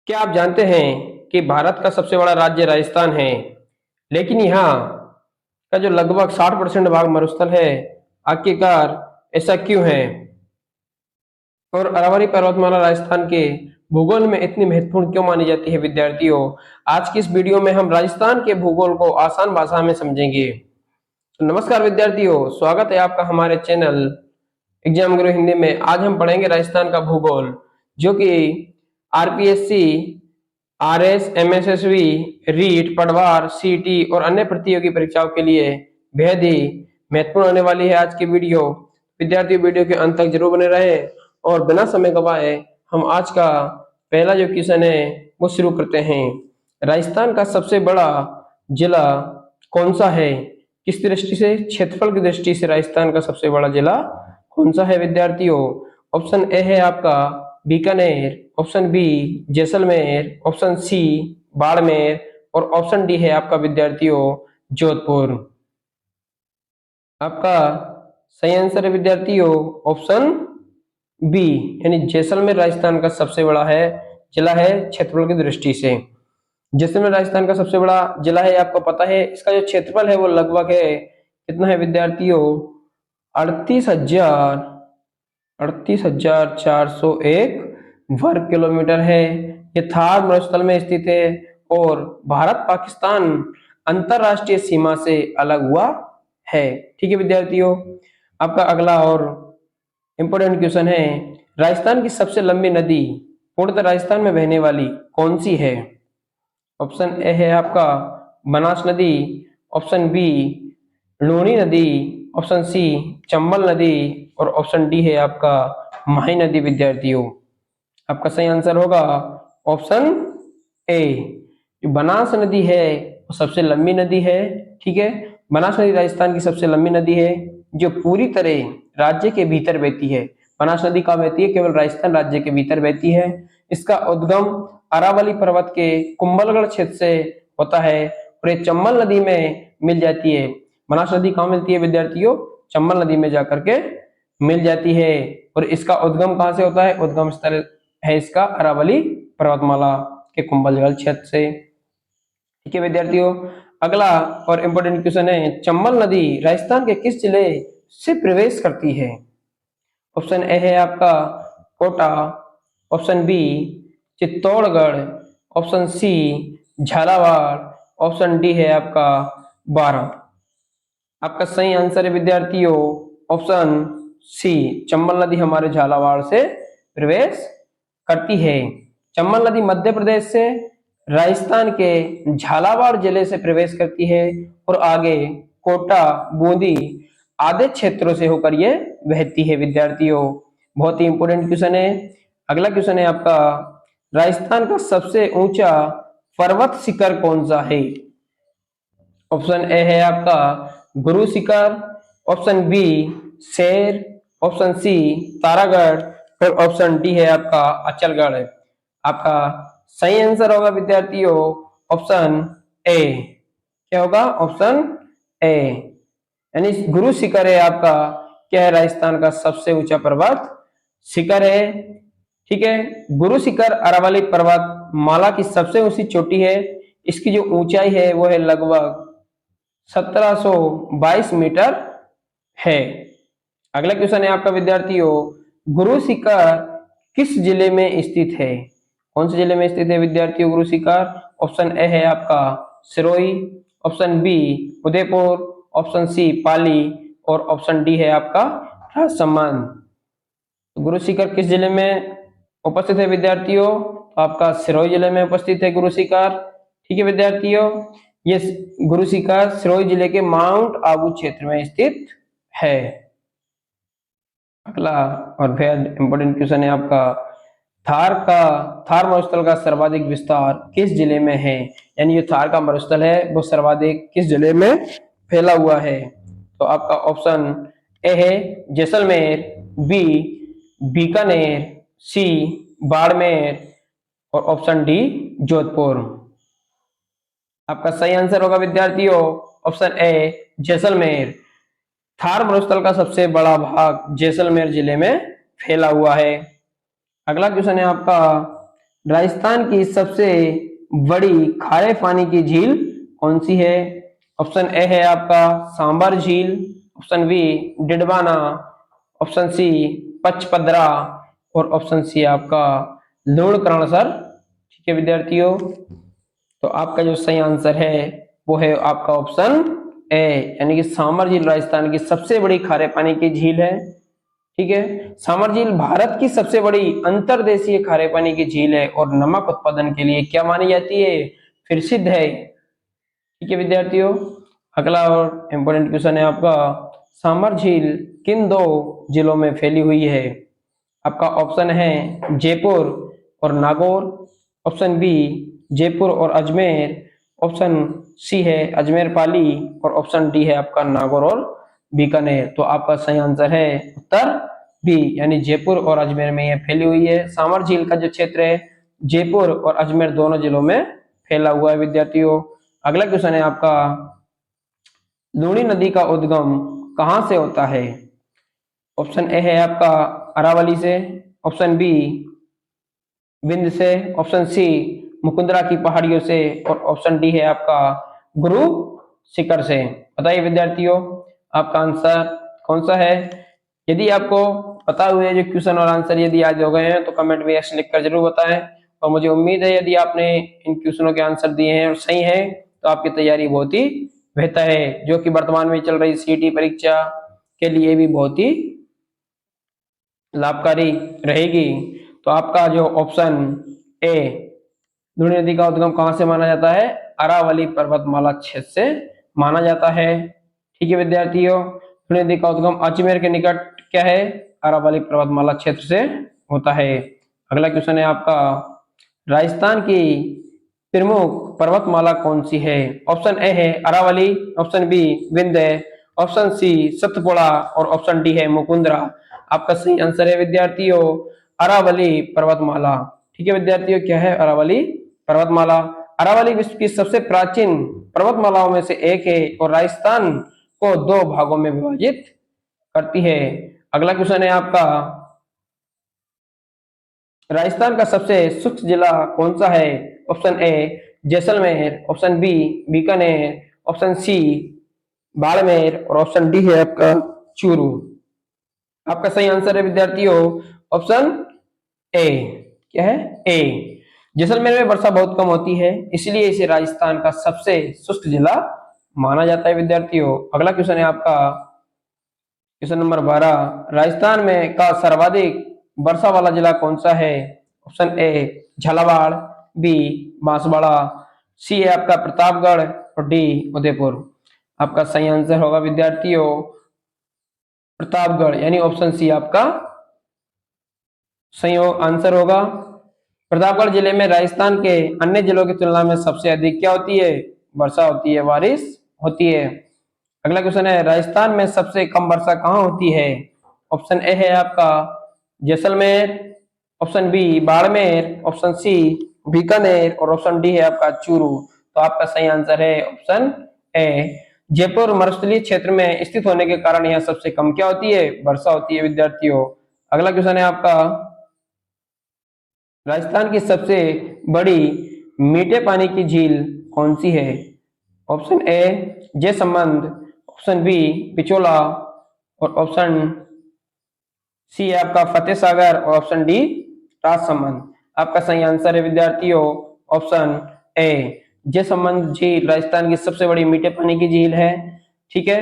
क्या आप जानते हैं कि भारत का सबसे बड़ा राज्य राजस्थान है, लेकिन यहाँ का जो लगभग 60% भाग मरुस्थल है। आखिरकार ऐसा क्यों है? और अरावली पर्वतमाला राजस्थान के भूगोल में इतनी महत्वपूर्ण क्यों मानी जाती है विद्यार्थियों? आज की इस वीडियो में हम राजस्थान के भूगोल को आसान भाषा में समझेंगे। तो नमस्कार विद्यार्थियों, स्वागत है आपका हमारे चैनल एग्जाम गुरु हिंदी में। आज हम पढ़ेंगे राजस्थान का भूगोल, जो कि आरपीएससी, आरएस, एमएसएसबी, रीट, पडवार, सीटी और अन्य प्रतियोगी परीक्षाओं के लिए बेहद ही महत्वपूर्ण होने वाली है आज की वीडियो। विद्यार्थी वीडियो के अंत तक जरूर बने रहे और बिना समय गवाए हम आज का पहला जो क्वेश्चन है वो शुरू करते हैं। राजस्थान का सबसे बड़ा जिला कौन सा है? किस दृष्टि से? क्षेत्रफल की दृष्टि से राजस्थान का सबसे बड़ा जिला कौन सा है विद्यार्थियों? ऑप्शन ए है आपका Bikaner, option B Jaisalmer, option C Barmer और ऑप्शन डी है आपका विद्यार्थियों जोधपुर। आपका सही आंसर है विद्यार्थियों ऑप्शन बी, यानी जैसलमेर राजस्थान का सबसे बड़ा है जिला है क्षेत्रफल की दृष्टि से। जैसलमेर राजस्थान का सबसे बड़ा जिला है, आपको पता है। इसका जो क्षेत्रफल है वो लगभग है, कितना है विद्यार्थियों? 38,401 वर्ग किलोमीटर है। ये थार मरुस्थल में स्थित है और भारत पाकिस्तान अंतरराष्ट्रीय सीमा से अलग हुआ है। ठीक है विद्यार्थियों, आपका अगला और इंपोर्टेंट क्वेश्चन है, राजस्थान की सबसे लंबी नदी पूर्णतः राजस्थान में बहने वाली कौन सी है? ऑप्शन ए है आपका बनास नदी, ऑप्शन बी लूनी नदी, ऑप्शन सी चंबल नदी और ऑप्शन डी है आपका माही नदी। विद्यार्थियों, आपका सही आंसर होगा ऑप्शन ए। बनास नदी है वो सबसे लंबी नदी है। ठीक है, बनास नदी राजस्थान की सबसे लंबी नदी है जो पूरी तरह राज्य के भीतर बहती है। बनास नदी कहाँ बहती है? केवल राजस्थान राज्य के भीतर बहती है। इसका उद्गम अरावली पर्वत के कुंभलगढ़ क्षेत्र से होता है और ये चंबल नदी में मिल जाती है। बनास नदी कहाँ मिलती है विद्यार्थियों? चंबल नदी में जाकर के मिल जाती है। और इसका उद्गम कहाँ से होता है? उद्गम स्थल है इसका अरावली पर्वतमाला के कुंभलगढ़ क्षेत्र से। ठीक है विद्यार्थियों, अगला और इंपोर्टेंट क्वेश्चन है, चंबल नदी राजस्थान के किस जिले से प्रवेश करती है? ऑप्शन ए है आपका Kota, option B Chittorgarh, option C Jhalawar, option D है आपका बारां। आपका सही आंसर है विद्यार्थियों ऑप्शन सी, चंबल नदी हमारे झालावाड़ से प्रवेश करती है। चंबल नदी मध्य प्रदेश से राजस्थान के झालावाड़ जिले से प्रवेश करती है और आगे कोटा, बूंदी आदि क्षेत्रों से होकर ये बहती है। विद्यार्थियों, बहुत ही इंपोर्टेंट क्वेश्चन है। अगला क्वेश्चन है आपका, राजस्थान का सबसे ऊंचा पर्वत शिखर कौन सा है? ऑप्शन ए है आपका गुरु शिखर, ऑप्शन बी शेर, ऑप्शन सी तारागढ़ और ऑप्शन डी है आपका अचलगढ़। आपका सही आंसर होगा विद्यार्थियों ऑप्शन ए। क्या होगा? ऑप्शन ए, यानी गुरु शिखर है आपका क्या है? राजस्थान का सबसे ऊंचा पर्वत शिखर है। ठीक है, गुरु शिखर अरावली पर्वत माला की सबसे ऊंची चोटी है। इसकी जो ऊंचाई है वो है लगभग 1722 मीटर है। अगला क्वेश्चन है आपका विद्यार्थियों, गुरु शिखर किस जिले में स्थित है? कौन से जिले में स्थित है विद्यार्थियों गुरु शिखर? ऑप्शन ए है आपका Sirohi, option B Udaipur, option C Pali और ऑप्शन डी है आपका राजसमंद। गुरु शिखर किस जिले में उपस्थित है विद्यार्थियों? तो आपका सिरोही जिले में उपस्थित है गुरु शिखर। ठीक है विद्यार्थियों, ये गुरु शिखर सिरोही जिले के माउंट आबू क्षेत्र में स्थित है। अगला और बेहद इंपोर्टेंट क्वेश्चन है आपका, थार मरुस्थल का सर्वाधिक विस्तार किस जिले में है? यानी जो थार का मरुस्थल है वो सर्वाधिक किस जिले में फैला हुआ है? तो आपका ऑप्शन ए है जैसलमेर, बी बीकानेर, सी बाड़मेर और ऑप्शन डी जोधपुर। आपका सही आंसर होगा विद्यार्थियों ऑप्शन ए जैसलमेर। थार मरुस्थल का सबसे बड़ा भाग जैसलमेर जिले में फैला हुआ है। अगला क्वेश्चन है आपका, राजस्थान की सबसे बड़ी खारे पानी की झील कौन सी है? ऑप्शन ए है आपका सांबर झील, option B Didwana, option C Pachpadra और ऑप्शन सी आपका लूणकरणसर। ठीक है विद्यार्थियों, तो आपका जो सही आंसर है वो है आपका ऑप्शन ए, यानी कि सांबर झील राजस्थान की सबसे बड़ी खारे पानी की झील है। ठीक है, सांबर झील भारत की सबसे बड़ी अंतर्देशीय खारे पानी की झील है और नमक उत्पादन के लिए क्या मानी जाती है? प्रसिद्ध है। ठीक है विद्यार्थियों, अगला और इम्पोर्टेंट क्वेश्चन है आपका, सांबर झील किन दो जिलों में फैली हुई है? आपका ऑप्शन है जयपुर और नागौर, ऑप्शन बी जयपुर और अजमेर, ऑप्शन सी है अजमेर पाली और ऑप्शन डी है आपका नागौर और बीकानेर। तो आपका सही आंसर है उत्तर बी, यानी जयपुर और अजमेर में यह फैली हुई है। सांबर झील का जो क्षेत्र है जयपुर और अजमेर दोनों जिलों में फैला हुआ है विद्यार्थियों। अगला क्वेश्चन है आपका, लूनी नदी का उद्गम कहां से होता है? ऑप्शन ए है आपका अरावली से, ऑप्शन बी विंध्य से, ऑप्शन सी मुकुंदरा की पहाड़ियों से और ऑप्शन डी है आपका गुरु शिखर से। बताइए विद्यार्थियों, आपका आंसर कौन सा है? यदि आपको पता हुए जो क्वेश्चन और आंसर यदि याद हो गए हैं तो कमेंट में यस लिखकर जरूर बताएं। और मुझे उम्मीद है यदि आपने इन क्वेश्चनों के आंसर दिए हैं और सही है तो आपकी तैयारी बहुत ही बेहतर है, जो कि वर्तमान में चल रही सीटी परीक्षा के लिए भी बहुत ही लाभकारी रहेगी। तो आपका जो ऑप्शन ए, लूनी नदी का उद्गम कहां से माना जाता है? अरावली पर्वतमाला क्षेत्र से माना जाता है। ठीक है विद्यार्थियों, लूनी नदी का उद्गम अजमेर के निकट क्या है? अरावली पर्वतमाला क्षेत्र से होता है। अगला क्वेश्चन है आपका, राजस्थान की प्रमुख पर्वतमाला कौन सी है? ऑप्शन ए है Aravalli, option B Vindhya, option C Satpura और ऑप्शन डी है मुकुंदरा। आपका सही आंसर है विद्यार्थियों अरावली पर्वतमाला। ठीक है विद्यार्थियों, क्या है अरावली पर्वतमाला? अरावली विश्व की सबसे प्राचीन पर्वतमालाओं में से एक है और राजस्थान को दो भागों में विभाजित करती है। अगला क्वेश्चन है आपका, राजस्थान का सबसे शुष्क जिला कौन सा है? Option A Jaisalmer, option B Bikaner, option C Barmer और ऑप्शन डी है आपका चूरू। आपका सही आंसर है विद्यार्थियों ऑप्शन ए। क्या है? ए। जैसलमेर में वर्षा बहुत कम होती है इसलिए इसे राजस्थान का सबसे शुष्क जिला माना जाता है विद्यार्थियों। अगला क्वेश्चन है आपका, क्वेश्चन नंबर 12, राजस्थान में का सर्वाधिक वर्षा वाला जिला कौन सा है? Option A Jhalawar, B Banswara, C है आपका प्रतापगढ़ और डी उदयपुर। आपका सही आंसर होगा विद्यार्थियों प्रतापगढ़, यानी ऑप्शन सी आपका सही आंसर होगा। प्रतापगढ़ जिले में राजस्थान के अन्य जिलों की तुलना में सबसे अधिक क्या होती है? वर्षा होती है, बारिश होती है। अगला क्वेश्चन है, राजस्थान में सबसे कम वर्षा कहाँ होती है? ऑप्शन ए है आपका Jaisalmer, option B Barmer, option C Bikaner और ऑप्शन डी है आपका चूरू। तो आपका सही आंसर है ऑप्शन ए जयपुर मरुस्थलीय क्षेत्र में स्थित होने के कारण यहाँ सबसे कम क्या होती है? वर्षा होती है विद्यार्थियों। अगला क्वेश्चन है आपका, राजस्थान की सबसे बड़ी मीठे पानी की झील कौन सी है? Option A Jaisamand, option B Pichola और ऑप्शन सी है आपका फतेह सागर और ऑप्शन डी राजसमंद। आपका सही आंसर है विद्यार्थियों ऑप्शन ए जयसंबंध झील राजस्थान की सबसे बड़ी मीठे पानी की झील है। ठीक है,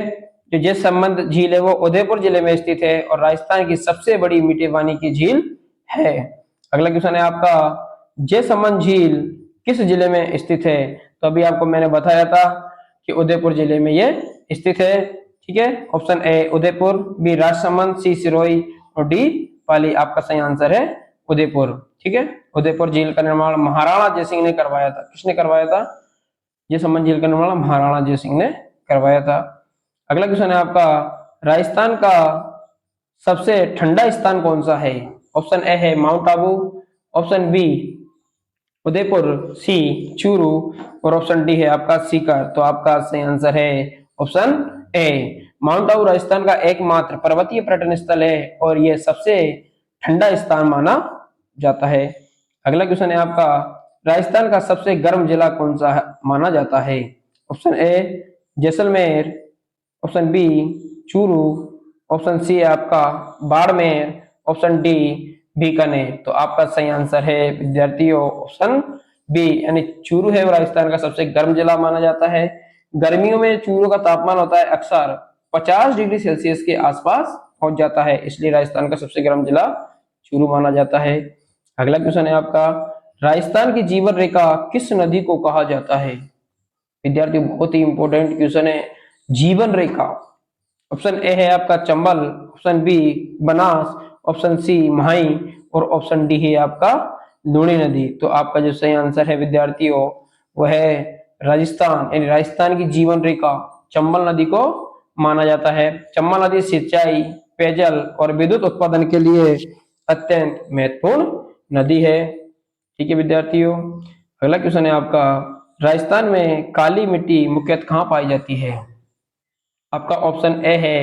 जो जयसंबंध झील है वो उदयपुर जिले में स्थित है और राजस्थान की सबसे बड़ी मीठे पानी की झील है। अगला क्वेश्चन है आपका, जयसंबंध झील किस जिले में स्थित है? तो अभी आपको मैंने बताया था कि उदयपुर जिले में ये स्थित है। ठीक है, option A Udaipur, B Rajsamand, C Sirohi और डी पाली। आपका सही आंसर है उदयपुर। ठीक है, उदयपुर झील का निर्माण महाराणा जयसिंह ने करवाया था। किसने करवाया था? जयसंबंध झील का निर्माण महाराणा जयसिंह ने करवाया था। अगला क्वेश्चन है आपका, राजस्थान का सबसे ठंडा स्थान कौन सा है? ऑप्शन ए है Mount Abu, option B Udaipur, C Churu और ऑप्शन डी है आपका सीकर। तो आपका सही आंसर है ऑप्शन ए माउंट आबू राजस्थान का एकमात्र पर्वतीय पर्यटन स्थल है और यह सबसे ठंडा स्थान माना जाता है। अगला क्वेश्चन है आपका, राजस्थान का सबसे गर्म जिला कौन सा माना जाता है? Option A Jaisalmer, option B Churu, option C है आपका बाड़मेर, ऑप्शन डी बीकानेर। तो आपका सही आंसर है विद्यार्थियों ऑप्शन बी, यानी चूरू है वो राजस्थान का सबसे गर्म जिला माना जाता है। गर्मियों में चूरू का तापमान होता है अक्सर 50 डिग्री सेल्सियस के आसपास पहुंच जाता है, इसलिए राजस्थान का सबसे गर्म जिला चूरू माना जाता है। अगला क्वेश्चन है आपका, राजस्थान की जीवन रेखा किस नदी को कहा जाता है? विद्यार्थियों बहुत ही इंपॉर्टेंट क्वेश्चन है, जीवन रेखा। ऑप्शन ए है आपका Chambal, option B Banas, option C Mahi और ऑप्शन डी है आपका लूणी नदी। तो आपका जो सही आंसर है विद्यार्थियों वह है राजस्थान, यानी राजस्थान की जीवन रेखा चंबल नदी को माना जाता है। चंबल नदी सिंचाई, पेयजल और विद्युत उत्पादन के लिए अत्यंत महत्वपूर्ण नदी है। ठीक है विद्यार्थियों, अगला क्वेश्चन है आपका, राजस्थान में काली मिट्टी मुख्यतः कहाँ पाई जाती है? आपका ऑप्शन ए है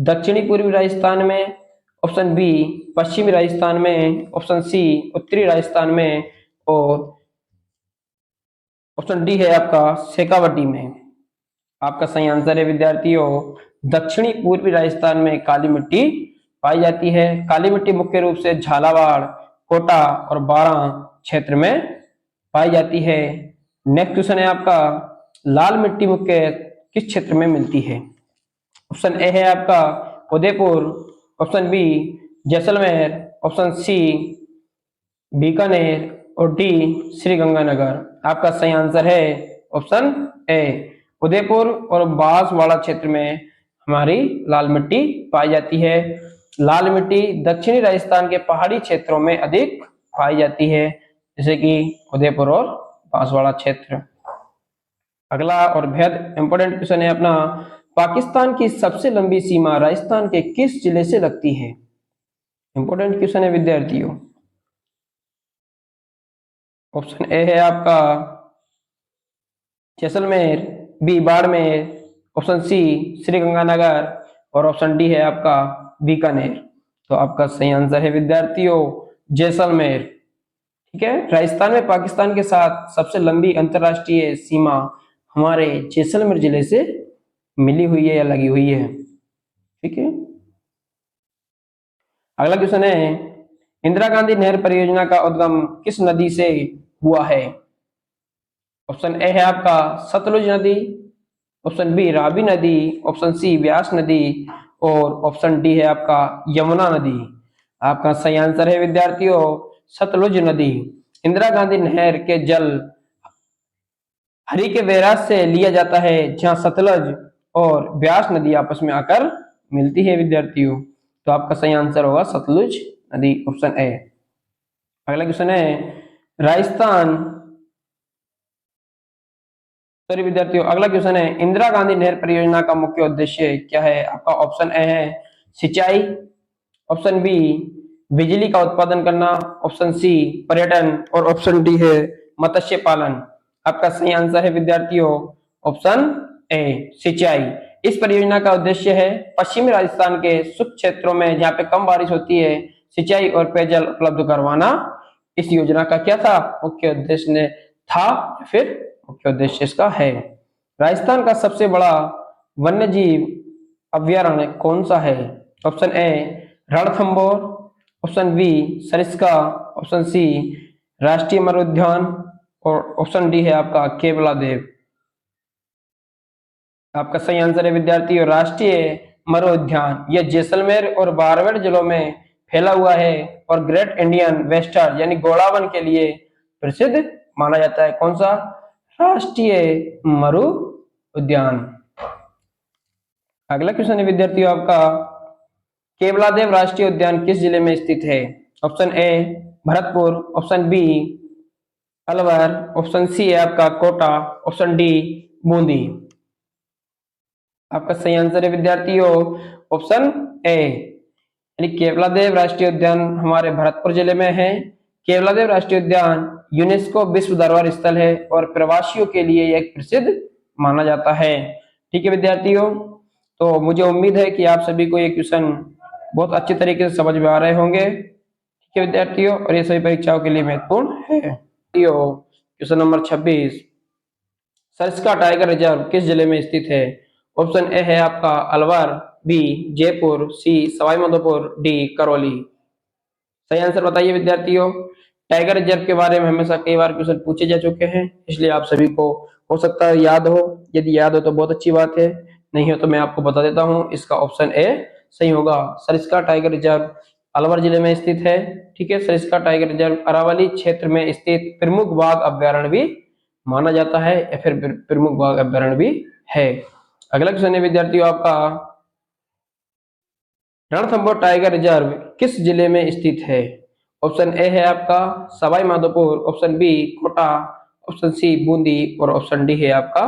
दक्षिणी पूर्वी राजस्थान में, ऑप्शन बी पश्चिमी राजस्थान में, ऑप्शन सी उत्तरी राजस्थान में और ऑप्शन डी है आपका शेखावटी में। आपका सही आंसर है विद्यार्थियों दक्षिणी पूर्वी राजस्थान में काली मिट्टी पाई जाती है। काली मिट्टी मुख्य रूप से झालावाड़, कोटा और बारां क्षेत्र में पाई जाती है। नेक्स्ट क्वेश्चन है आपका, लाल मिट्टी मुख्य किस क्षेत्र में मिलती है? ऑप्शन ए है आपका Udaipur, option B Jaisalmer, option C Bikaner और डी श्री गंगानगर। आपका सही आंसर है ऑप्शन ए उदयपुर और बांसवाड़ा क्षेत्र में हमारी लाल मिट्टी पाई जाती है। लाल मिट्टी दक्षिणी राजस्थान के पहाड़ी क्षेत्रों में अधिक पाई जाती है, जैसे कि उदयपुर और बांसवाड़ा क्षेत्र। अगला और बेहद इंपॉर्टेंट क्वेश्चन है अपना, पाकिस्तान की सबसे लंबी सीमा राजस्थान के किस जिले से लगती है? इंपॉर्टेंट क्वेश्चन है विद्यार्थियों। ऑप्शन ए है आपका Jaisalmer, B Barmer, option C Sriganganagar और ऑप्शन डी है आपका बीकानेर। तो आपका सही आंसर है विद्यार्थियों जैसलमेर। ठीक है, राजस्थान में पाकिस्तान के साथ सबसे लंबी अंतरराष्ट्रीय सीमा हमारे जैसलमेर जिले से मिली हुई है या लगी हुई है। ठीक है, अगला क्वेश्चन है, इंदिरा गांधी नहर परियोजना का उद्गम किस नदी से हुआ है? ऑप्शन ए है आपका सतलुज नदी, ऑप्शन बी रावी नदी, ऑप्शन सी व्यास नदी और ऑप्शन डी है आपका यमुना नदी। आपका सही आंसर है विद्यार्थियों सतलुज नदी। इंदिरा गांधी नहर के जल हरी के बैराज से लिया जाता है, जहां सतलज और व्यास नदी आपस में आकर मिलती है विद्यार्थियों। तो आपका सही आंसर होगा सतलुज नदी, ऑप्शन ए। अगला क्वेश्चन है, राजस्थान सॉरी विद्यार्थियों, अगला क्वेश्चन है, इंदिरा गांधी नहर परियोजना का मुख्य उद्देश्य क्या है? आपका ऑप्शन ए है सिंचाई, ऑप्शन बी बिजली का उत्पादन करना, ऑप्शन सी पर्यटन और ऑप्शन डी है मत्स्य पालन। आपका सही आंसर है विद्यार्थियों ऑप्शन ए सिंचाई। इस परियोजना का उद्देश्य है पश्चिमी राजस्थान के शुष्क क्षेत्रों में जहाँ पे कम बारिश होती है सिंचाई और पेयजल उपलब्ध करवाना। इस योजना का क्या था मुख्य उद्देश्य ने था, फिर मुख्य उद्देश्य इसका है। राजस्थान का सबसे बड़ा वन्य जीव अभ्यारण्य कौन सा है? Option A Ranthambore, option B Sariska, option C राष्ट्रीय मत्स्य उद्यान और ऑप्शन डी है आपका केवलादेव। आपका सही आंसर है विद्यार्थियों राष्ट्रीय मत्स्य उद्यान। यह जैसलमेर और बाड़मेर जिलों में फैला हुआ है और ग्रेट इंडियन वेस्टर्न यानी गोलावन के लिए प्रसिद्ध माना जाता है। कौन सा? राष्ट्रीय मरु उद्यान। अगला क्वेश्चन है विद्यार्थियों आपका, केवलादेव राष्ट्रीय उद्यान किस जिले में स्थित है? Option A Bharatpur, option B Alwar, option C है आपका कोटा, ऑप्शन डी बूंदी। आपका सही आंसर है विद्यार्थियों ऑप्शन ए, यानी केवलादेव राष्ट्रीय उद्यान हमारे भरतपुर जिले में है। केवलादेव राष्ट्रीय उद्यान यूनेस्को विश्व धरोहर स्थल है और प्रवासियों के लिए एक प्रसिद्ध माना जाता है। ठीक है विद्यार्थियों, तो मुझे उम्मीद है कि आप सभी को ये क्वेश्चन बहुत अच्छे तरीके से समझ में आ रहे होंगे। ठीक ठीक है विद्यार्थियों, और ये सभी परीक्षाओं के लिए महत्वपूर्ण है। Question number 26, Sariska tiger reserve किस जिले में स्थित है? ऑप्शन ए है आपका अलवर, बी जयपुर, सी सवाईमाधोपुर, डी करौली। सही आंसर बताइए विद्यार्थियों। टाइगर रिजर्व के बारे में हमेशा कई बार क्वेश्चन पूछे जा चुके हैं, इसलिए आप सभी को हो सकता है याद हो। यदि याद हो तो बहुत अच्छी बात है, नहीं हो तो मैं आपको बता देता हूँ। इसका ऑप्शन ए सही होगा। सरिस्का टाइगर रिजर्व अलवर जिले में स्थित है। ठीक है, सरिस्का टाइगर रिजर्व अरावली क्षेत्र में स्थित प्रमुख बाघ अभ्यारण्य भी माना जाता है, या फिर प्रमुख बाघ अभ्यारण्य भी है। अगला क्वेश्चन है विद्यार्थियों आपका, रणथंभौर टाइगर रिजर्व किस जिले में स्थित है? ऑप्शन ए है आपका Sawai Madhopur, option B Kota, option C Bundi, और ऑप्शन डी है आपका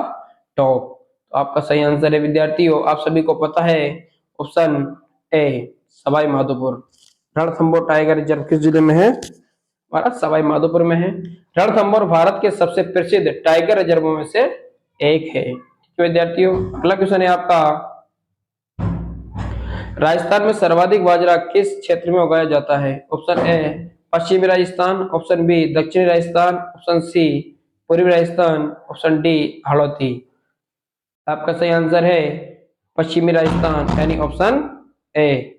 टॉप। तो आपका सही आंसर है विद्यार्थियों, आप सभी को पता है, ऑप्शन ए सवाई माधोपुर। रणथंभौर टाइगर रिजर्व किस जिले में है? हमारा सवाई माधोपुर में है। रणथंभौर भारत के सबसे प्रसिद्ध टाइगर रिजर्वों में से एक है। ठीक है विद्यार्थियों, अगला क्वेश्चन है आपका, राजस्थान में सर्वाधिक बाजरा किस क्षेत्र में उगाया जाता है? ऑप्शन ए पश्चिमी राजस्थान, ऑप्शन बी दक्षिणी राजस्थान, ऑप्शन सी पूर्वी राजस्थान, ऑप्शन डी हड़ौती। आपका सही आंसर है पश्चिमी राजस्थान, यानी ऑप्शन ए।